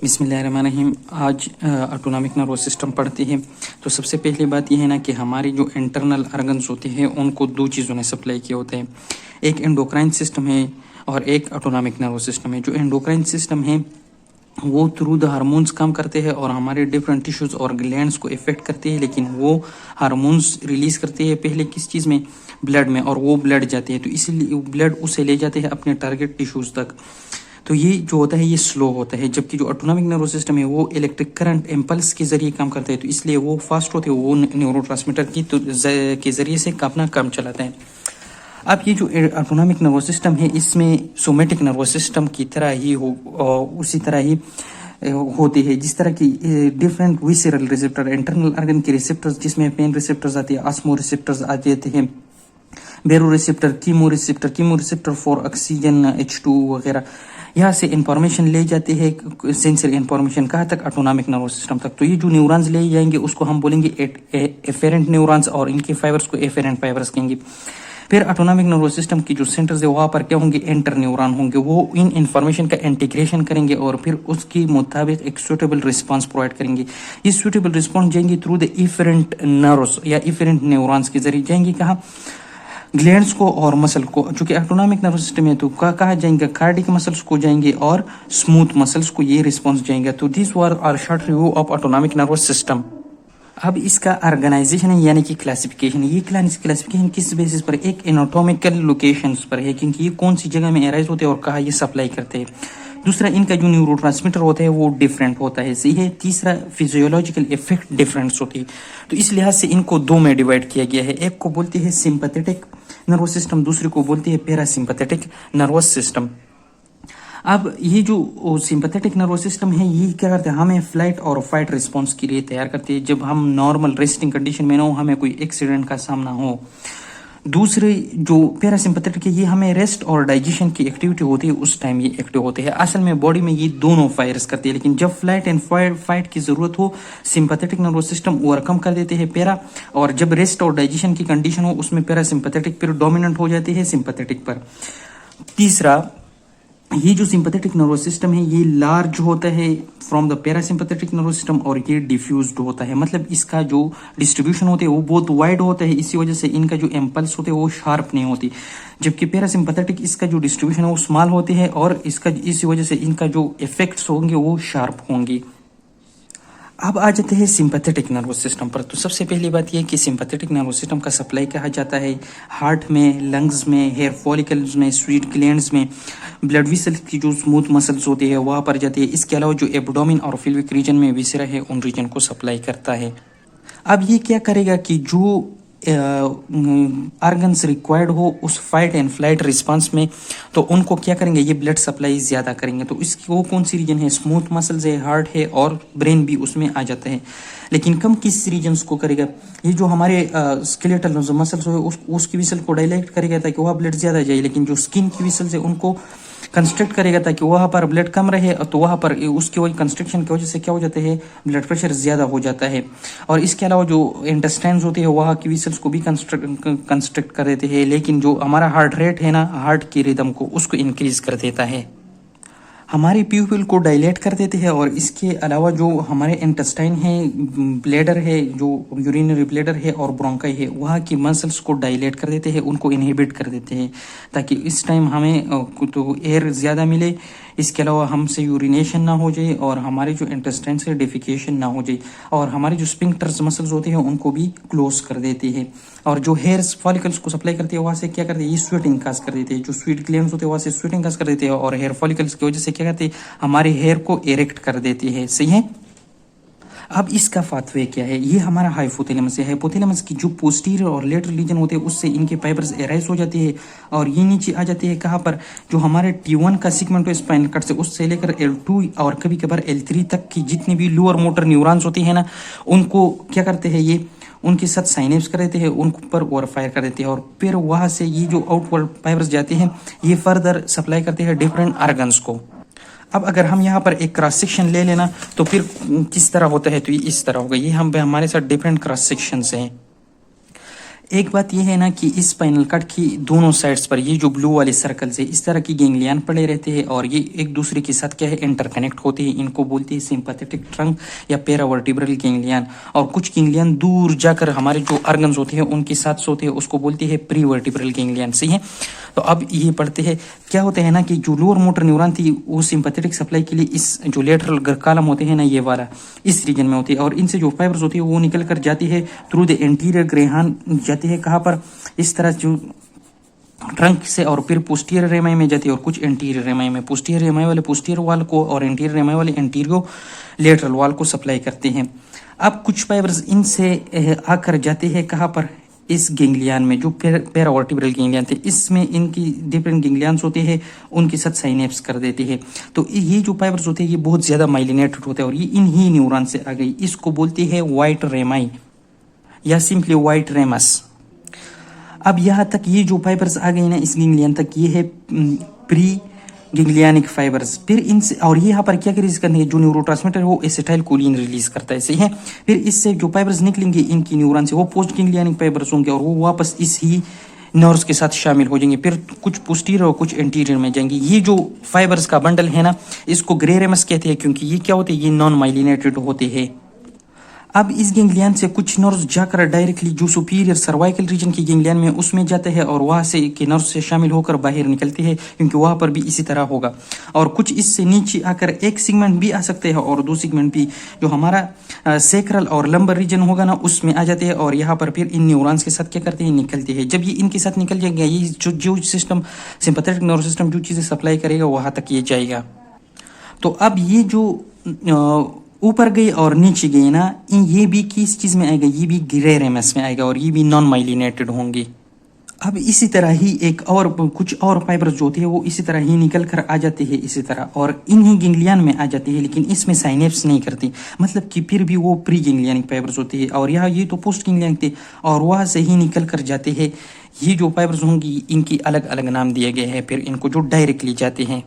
बिस्मिल्लाहिर्रहमानिर्रहीम। आज autonomic nervous system पढ़ते हैं। तो सबसे पहली बात यह है ना कि हमारे जो इंटरनल ऑर्गन्स होते हैं उनको दो चीज़ों ने सप्लाई किए होते हैं। एक एंडोक्राइन सिस्टम है और एक ऑटोनॉमिक नर्वस सिस्टम है। जो एंडोक्राइन सिस्टम है वो थ्रू द हार्मोन्स काम करते हैं और हमारे डिफरेंट टिश्यूज और ग्लैंड्स को इफेक्ट करते हैं, लेकिन वो हार्मोन्स रिलीज करते हैं पहले किस चीज़ में, ब्लड में, और वो ब्लड जाते हैं तो इसीलिए ब्लड उसे ले जाते हैं अपने टारगेट टिश्यूज तक। तो ये जो होता है ये स्लो होता है, जबकि जो ऑटोनॉमिक नर्वस सिस्टम है वो इलेक्ट्रिक करंट इम्पल्स के जरिए काम करता है, तो इसलिए वो फास्ट होते हैं, वो न्यूरोट्रांसमीटर की के जरिए से अपना काम चलाते हैं। अब ये जो ऑटोनॉमिक नर्वस सिस्टम है इसमें सोमेटिक नर्वस सिस्टम की तरह ही उसी तरह ही होती है, जिस तरह की different visceral receptor, internal organ के रिसेप्टर्स जिसमें पेन रिसेप्टर्स आते हैं, ऑस्मो रिसेप्टर्स आ जाते हैं, बेरो receptor, chemo receptor for oxygen H2 वगैरह, यहाँ से इंफॉर्मेशन ले जाते हैं सेंसरी इंफॉर्मेशन कहाँ तक, ऑटोनॉमिक नर्वस सिस्टम तक। तो ये जो न्यूरॉन्स ले जाएंगे उसको हम बोलेंगे एफेरेंट न्यूरॉन्स और इनके फाइबर्स को एफेरेंट फाइबर्स कहेंगे। फिर ऑटोनॉमिक नर्वस सिस्टम की जो सेंटर्स है वहाँ पर क्या होंगे, एंटर न्यूरॉन होंगे, वो इन इंफॉर्मेशन का इंटीग्रेशन करेंगे और फिर उसके मुताबिक एक सूटेबल रिस्पांस प्रोवाइड करेंगे। ये सूटेबल रिस्पांस जाएंगे थ्रू द इफेरेंट नर्व्स या इफेरेंट न्यूरॉन्स के जरिए जाएंगे कहाँ, ग्लैंड्स को और मसल को। चूंकि ऑटोनॉमिक नर्वस सिस्टम है तो कहाँ जाएंगे, कार्डिक मसल्स को जाएंगे और स्मूथ मसल्स को ये रिस्पॉन्स जाएंगे। तो this were our short review of autonomic nervous system. अब इसका ऑर्गेनाइजेशन है यानी कि क्लासिफिकेशन। ये क्लासिफिकेशन किस बेसिस पर, एक एनाटॉमिकल लोकेशंस पर है, क्योंकि ये कौन सी जगह में एराइज होते हैं और कहाँ ये सप्लाई करते हैं। दूसरा, इनका जो न्यूरोट्रांसमीटर होता है वो डिफरेंट होता है, सही है। तीसरा, फिजियोलॉजिकल इफेक्ट डिफरेंट होती है। तो इस लिहाज से इनको दो में डिवाइड किया गया है। एक को बोलते हैं सिंपैथेटिक नर्वस सिस्टम, दूसरे को बोलते हैं पैरासिम्पैथेटिक नर्वस सिस्टम। अब ये जो सिंपैथेटिक नर्वस सिस्टम है ये क्या करते हैं, हमें फ्लाइट और फाइट रिस्पॉन्स के लिए तैयार करते हैं जब हम नॉर्मल रेस्टिंग कंडीशन में ना हो, हमें कोई एक्सीडेंट का सामना हो। दूसरे जो पैरासिम्पैथेटिक है ये हमें रेस्ट और डाइजेशन की एक्टिविटी होती है उस टाइम ये एक्टिव होते हैं। असल में बॉडी में ये दोनों फायर्स करते हैं, लेकिन जब फ्लाइट एंड फाइट की जरूरत हो सिंपैथेटिक नर्वस सिस्टम ओवरकम कर देते हैं पैरा, और जब रेस्ट और डाइजेशन की कंडीशन हो उसमें पैरासिम्पैथेटिक फिर डोमिनेंट हो जाते हैं सिंपैथेटिक पर। तीसरा, ये जो सिंपैथेटिक नर्वस सिस्टम है ये लार्ज होता है from the parasympathetic nervous system और ये डिफ्यूज्ड होता है, मतलब इसका जो डिस्ट्रीब्यूशन होते हैं वो बहुत वाइड होता है, इसी वजह से इनका जो इम्पल्स होते हैं वो शार्प नहीं होती। जबकि पैरासिम्पैथेटिक इसका जो डिस्ट्रीब्यूशन है वो स्मॉल होते हैं और इसका इसी वजह से इनका जो इफेक्ट्स होंगे वो शार्प होंगे। अब आ जाते हैं सिंपैथेटिक नर्वस सिस्टम पर। तो सबसे पहली बात यह कि सिंपैथेटिक नर्वस सिस्टम का सप्लाई कहा जाता है हार्ट में, लंग्स में, हेयर फॉलिकल्स में, स्वीट ग्लैंड्स में, ब्लड वेसल्स की जो स्मूथ मसल्स होती है वहाँ पर जाती है। इसके अलावा जो एब्डोमेन और पेल्विक रीजन में विसेरा है उन रीजन को सप्लाई करता है। अब ये क्या करेगा कि जो ऑर्गन्स रिक्वायर्ड हो उस फाइट एंड फ्लाइट रिस्पांस में, तो उनको क्या करेंगे, ये ब्लड सप्लाई ज़्यादा करेंगे। तो इसकी वो कौन सी रीजन है, स्मूथ मसल्स है, हार्ट है और ब्रेन भी उसमें आ जाता है। लेकिन कम किस रीजन्स को करेगा, ये जो हमारे स्केलेटल मसल्स हो उसकी विसल को डायलेक्ट करेगा ताकि वह ब्लड ज़्यादा जाए, लेकिन जो स्किन की विसल्स है उनको कंस्ट्रक्ट करेगा ताकि वहाँ पर ब्लड कम रहे, तो वहाँ पर उसकी वही कंस्ट्रक्शन की वजह से क्या हो जाता है, ब्लड प्रेशर ज़्यादा हो जाता है। और इसके अलावा जो इंटेस्टाइन्स होते हैं वहाँ की विसल्स को भी कंस्ट्रक्ट कर देते हैं, लेकिन जो हमारा हार्ट रेट है ना, हार्ट की रिदम को उसको इंक्रीज कर देता है, हमारे प्यूपिल को डायलेट कर देते हैं। और इसके अलावा जो हमारे इंटेस्टाइन है, ब्लैडर है, जो यूरिनरी ब्लैडर है और ब्रोंकाई है, वहाँ की मसल्स को डायलेट कर देते हैं, उनको इनहिबिट कर देते हैं ताकि इस टाइम हमें तो एयर ज़्यादा मिले। इसके अलावा हमसे यूरिनेशन ना हो जाए और हमारे जो इंटेस्टाइन से डिफिकेशन ना हो जाए, और हमारे जो स्पिंक्टर्स मसल्स होते हैं उनको भी क्लोज कर देती है। और जो हेयर्स फॉलिकल्स को सप्लाई करती है वहाँ से क्या करते हैं, ये स्वेटिंग काज कर देते हैं। जो स्वीट ग्लैंड्स होते हैं वहाँ से स्वेटिंग काज कर देते हैं और हेयर फॉलिकल्स की वजह से क्या करते हैं, हमारे हेयर को इरेक्ट कर देती है, सही है। अब इसका पाथवे क्या है, ये हमारा हाइपोथैलेमस है। हाइपोथैलेमस की जो पोस्टीरियर और लेटरल रीजन होते हैं उससे इनके फाइबर्स एराइज हो जाती है और ये नीचे आ जाती है कहाँ पर, जो हमारे T1 का सेगमेंट है स्पाइनल कॉर्ड से, उससे लेकर L2 और कभी कभार L3 तक की जितनी भी लोअर मोटर न्यूरॉन्स होती है ना, उनको क्या करते हैं, ये उनके साथ साइनेप्स कर देते हैं, उन पर ओवर फायर कर देते हैं और फिर वहाँ से ये जो आउटवर्ड फाइबर्स जाते हैं ये फर्दर सप्लाई करते हैं डिफरेंट ऑर्गन्स को। अब अगर हम यहाँ पर एक क्रॉस सेक्शन ले लेना तो फिर किस तरह होता है, तो ये इस तरह होगा। ये हम हमारे साथ डिफरेंट क्रॉस सेक्शंस हैं। एक बात यह है ना कि इस स्पाइनल कार्ड की दोनों साइड्स पर ये जो ब्लू वाले सर्कल से इस तरह की गैंग्लियन पड़े रहते हैं और ये एक दूसरे के साथ क्या है इंटरकनेक्ट होते हैं। इनको बोलते हैं सिंपैथेटिक ट्रंक या पैरावर्टिब्रल गैंग्लियन। और कुछ गैंग्लियन दूर जाकर हमारे जो ऑर्गन्स होते हैं उनके साथ सोते हैं, उसको बोलते हैं प्रीवर्टिब्रल गैंग्लियन। सही है। तो अब ये पढ़ते हैं क्या होता है ना कि जो लोअर मोटर न्यूरॉन थी वो सिंपैथेटिक सप्लाई के लिए इस जो लेटरल कॉलम होते हैं ना ये वाला इस रीजन में होती है, और इनसे जो फाइबर्स होती है वो निकल कर जाती है थ्रू द एंटीरियर ग्रेहान, जाती है कहाँ पर, इस तरह जो ट्रंक से, और फिर पोस्टीरियर रेमाई में जाती है और कुछ एंटीरियर रेमाई में। पोस्टीरियर रेमाई वाले पोस्टीरियर वाल को और एंटीरियर रेमाई वाले एंटीरियो लेटरल वाल को सप्लाई करते हैं। अब कुछ फाइबर्स इनसे आकर जाते हैं कहाँ पर, इस गैंग्लियन में जो पैरावर्टिब्रल गैंग्लियन थे इसमें इनकी डिफरेंट गैंग्लियंस होते हैं, उनके साथ साइनेप्स कर देते हैं। तो ये जो फाइबर्स होते हैं ये बहुत ज्यादा माइलिनेटेड होते हैं और ये इन्हीं न्यूरॉन से आ गई। इसको बोलते हैं व्हाइट रेमाई या सिंपली व्हाइट रेमस। अब यहाँ तक ये जो फाइबर्स आ गई ना इस गैंग्लियन तक, ये है प्री गैंग्लियनिक फाइबर्स। फिर इनसे और ये यहाँ पर क्या रिलीज करने है, जो न्यूरोट्रांसमीटर है वो एसिटाइल कोलिन रिलीज करता है। सही है। फिर इससे जो फाइबर्स निकलेंगे इनकी न्यूरॉन से वो पोस्ट गैंग्लियनिक फाइबर्स होंगे और वो वापस इस ही नर्व्स के साथ शामिल हो जाएंगे। फिर कुछ पोस्टीरियर और कुछ एंटीरियर में जाएंगे। ये जो फाइबर्स का बंडल है ना इसको ग्रे रेमस कहते हैं, क्योंकि ये क्या होते हैं, ये नॉन माइलिनेटेड होते हैं। अब इस गैंग्लियन से कुछ नर्व्स जाकर डायरेक्टली जो सुपीरियर सर्वाइकल रीजन की गैंग्लियन में उसमें जाते हैं और वहां से के नर्व से शामिल होकर बाहर निकलते हैं, क्योंकि वहां पर भी इसी तरह होगा। और कुछ इससे नीचे आकर एक सेगमेंट भी आ सकते हैं और दो सेगमेंट भी जो हमारा सेक्रल और लंबर रीजन होगा ना उसमें आ जाते हैं और यहाँ पर फिर इन न्यूरॉन्स के साथ क्या करते हैं, निकलते हैं। जब ये इनके साथ निकल जाएंगे ये जो सिस्टम सिंपैथेटिक नर्व सिस्टम जो चीजें सप्लाई करेगा वहां तक ये जाएगा। तो अब ये जो ऊपर गई और नीचे गई ना, ये भी किस चीज में आएगा, ये भी ग्रे रेमस में आएगा और ये भी नॉन माइलिनेटेड होंगे। अब इसी तरह ही एक और कुछ और फाइबर्स जो होते हैं वो इसी तरह ही निकल कर आ जाते हैं इसी तरह और इन्हीं गैंग्लियन में आ जाते हैं, लेकिन इसमें साइनेप्स नहीं करती, मतलब कि फिर भी वो प्री गैंग्लियनिक फाइबर्स होते हैं। और यहाँ ये तो पोस्ट गैंग्लियनिक थे और वहां से ही निकल कर जाते हैं। ये जो फाइबर्स होंगी इनकी अलग अलग नाम दिए गए हैं, फिर इनको जो डायरेक्टली जाते हैं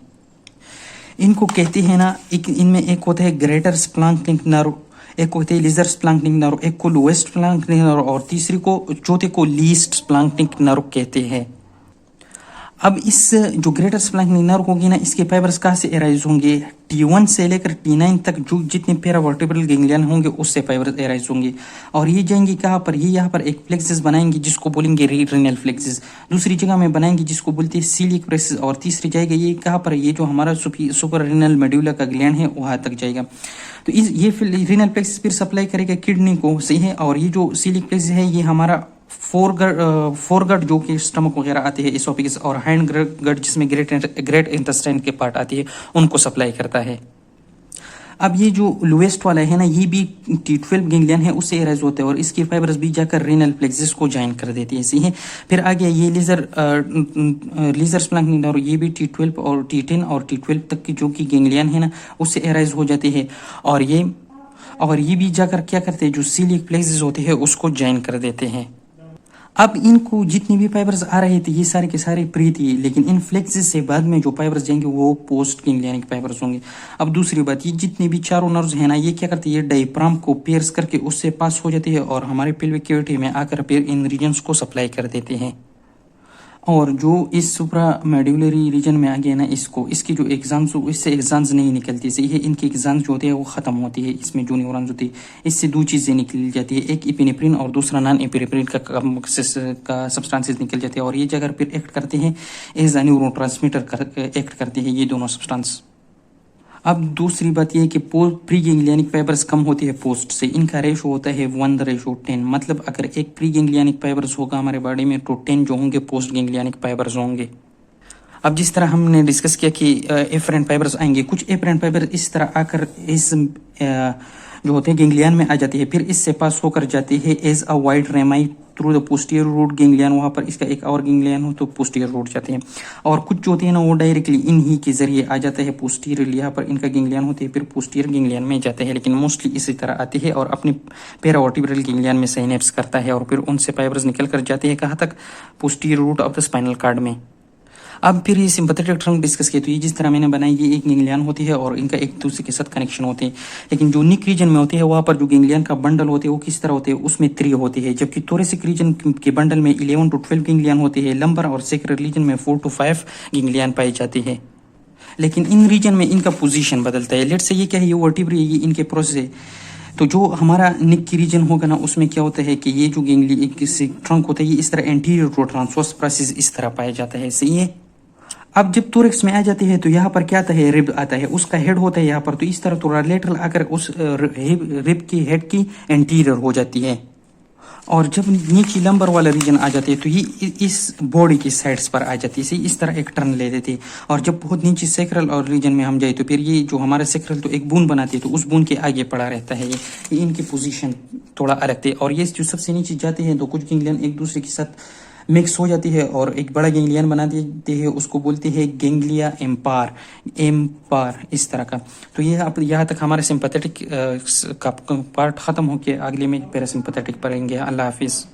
इनको कहते हैं ना, इनमें एक होता है ग्रेटर स्प्लैंक्टिक नर्व, एक को कहते हैं लेजर स्प्लैंक्टिक नर्व, एक को लोएस्ट स्प्लैंक्टिक नर्व और तीसरी को चौथे को लीस्ट स्प्लैंक्टिक नर्व कहते हैं। अब इस जो ग्रेटर स्प्लैंक्टिक नर्व होगी ना इसके फाइबर्स कहाँ से एराइज होंगे, T1 से लेकर T9 तक जो जितने पैरावर्टिब्रल गैंग्लियन होंगे उससे फाइबर्स एराइज होंगे और ये जाएंगे कहाँ पर, ये यहाँ पर एक फ्लेक्सिस बनाएंगे जिसको बोलेंगे रीनल फ्लेक्सिस, दूसरी जगह में बनाएंगे जिसको बोलते हैं सीलिक प्रेसिस और तीसरी जाएगा ये कहाँ पर, ये जो हमारा सुपर रीनल मेड्यूला का ग्लैंड है वहां तक जाएगा। तो ये रीनल प्लेक्सिस फिर सप्लाई करेगा किडनी को। सही है। और ये जो सीलिक प्लेक्सिस है ये हमारा फोरगट जो कि स्टमक वगैरह आते हैं एसोफेगस और हैंड गट जिसमें ग्रेट इंटेस्टाइन के पार्ट आती है उनको सप्लाई करता है। अब ये जो लोएस्ट वाला है ना ये भी T12 गैंग्लियन है उससे एराइज होता है और इसके फाइबर्स भी जाकर रीनल प्लेक्सिस को ज्वाइन कर देती है। सही है। फिर आगे ये लेजर स्प्लैंक्टिक नर्व ये भी T12 और T10 और T12 तक की जो कि गैंग्लियन है ना उससे एराइज हो जाती है और ये भी जाकर क्या करते हैं, जो सीलिक प्लेक्सिस होते हैं उसको ज्वाइन कर देते हैं। अब इनको जितने भी फाइबर्स आ रहे थे ये सारे के सारे प्री थे, लेकिन इन फ्लेक्सिस से बाद में जो फाइबर्स जाएंगे वो पोस्ट गैंग्लियनिक फाइबर्स होंगे। अब दूसरी बात, ये जितने भी चारों नर्व्स हैं ना ये क्या करते हैं, ये डायफ्राम को पियर्स करके उससे पास हो जाते हैं और हमारे पेल्विक कैविटी में आकर फिर इन रीजन्स को सप्लाई कर देते हैं। और जो इस सुप्रा मेड्यूलरी रीजन में आ गया ना इसकी जो एग्जाम्स हो इससे एग्जाम्स नहीं निकलती। सही है। इनकी एग्जाम्स जो होते हैं वो खत्म होती है, इसमें जो न्यूरॉन्स होती है इससे दो चीज़ें निकल जाती है, एक एपिनेफ्रिन और दूसरा नॉन एपिनेफ्रिन का सब्सटेंसेस निकल जाते हैं और ये जगह फिर एक्ट करते हैं एज अ न्यूरोट्रांसमीटर एक्ट करते हैं ये दोनों सब्सटेंस। अब दूसरी बात यह है कि प्री गैंग्लियनिक फाइबर्स कम होती है पोस्ट से, इनका रेशो होता है 1:10, मतलब अगर एक प्री गैंग्लियनिक फाइबर्स होगा हमारे बॉडी में तो 10 जो होंगे पोस्ट गैंग्लियनिक फाइबर्स होंगे। अब जिस तरह हमने डिस्कस किया कि एफरेंट फाइबर्स आएंगे, कुछ एफरेंट फाइबर इस तरह आकर इस जो होते हैं गैंग्लियन में आ जाती है, फिर इससे पास होकर जाती है as a white rami through the posterior root ganglion, वहां पर इसका एक और गैंग्लियन हो तो पोस्टीरियर रूट जाते हैं। और कुछ जो होते हैं ना वो डायरेक्टली इन्हीं के जरिए आ जाता है पोस्टीरियर, यहाँ पर इनका गैंग्लियन होते हैं फिर पोस्टीरियर गैंग्लियन में जाते हैं, लेकिन मोस्टली इसी तरह आती है और अपने पैरावर्टिब्रल गैंग्लियन में साइनेप्स करता है और फिर उनसे फाइबर्स निकल कर जाते हैं कहाँ तक, posterior root of the spinal cord में। अब फिर ये सिंपैथेटिक ट्रंक डिस्कस किया, तो ये जिस तरह मैंने बनाई, ये एक गैंग्लियन होती है और इनका एक दूसरे के साथ कनेक्शन होते हैं। लेकिन जो निक रीजन में होती है वहाँ पर जो गैंग्लियन का बंडल होते हैं वो किस तरह होते हैं, उसमें 3 होती है, जबकि थोरेसिक रीजन के बंडल में 11 to 12 गैंग्लियन होती है। लंबर और सेक्रल रीजन में 4 to 5 गैंग्लियन पाई जाती है। लेकिन इन रीजन में इनका पोजीशन बदलता है। लेट से ये क्या है, ये वर्टिब्रे, ये इनके प्रोसेस है। तो जो हमारा निक की रीजन होगा ना, उसमें क्या होता है कि ये जो गैंग्ली एक ट्रंक होता है, ये इस तरह एंटीरियर टू ट्रांसवर्स प्रोसेस इस तरह पाया जाता है। सही है। अब जब थोरेक्स में आ जाते हैं तो यहाँ पर क्या आता है, रिब आता है, उसका हेड होता है यहाँ पर, तो इस तरह थोड़ा लेटरल आकर उस रिब की हेड की एंटीरियर हो जाती है। और जब नीचे लंबर वाला रीजन आ जाते हैं तो ये इस बॉडी की साइड्स पर आ जाती है। इस तरह एक टर्न ले लेते हैं। और जब बहुत नीचे सेक्रल और रीजन में हम जाए तो फिर ये जो हमारा सेक्रल तो एक बूंद बनाती है, तो उस बूंद के आगे पड़ा रहता है। ये इनकी पोजीशन थोड़ा अलग थे। और ये जो सबसे नीचे जाते हैं तो कुछ गैंग्लियन एक दूसरे के साथ मिक्स हो जाती है और एक बड़ा गैंग्लियन बना देते हैं, उसको बोलते हैं गैंग्लिया एम्पार इस तरह का। तो ये अब यहाँ तक हमारे सिंपैथेटिक का पार्ट खत्म होके अगले में पैरासिम्पैथेटिक पढ़ेंगे। अल्लाह हाफिज़।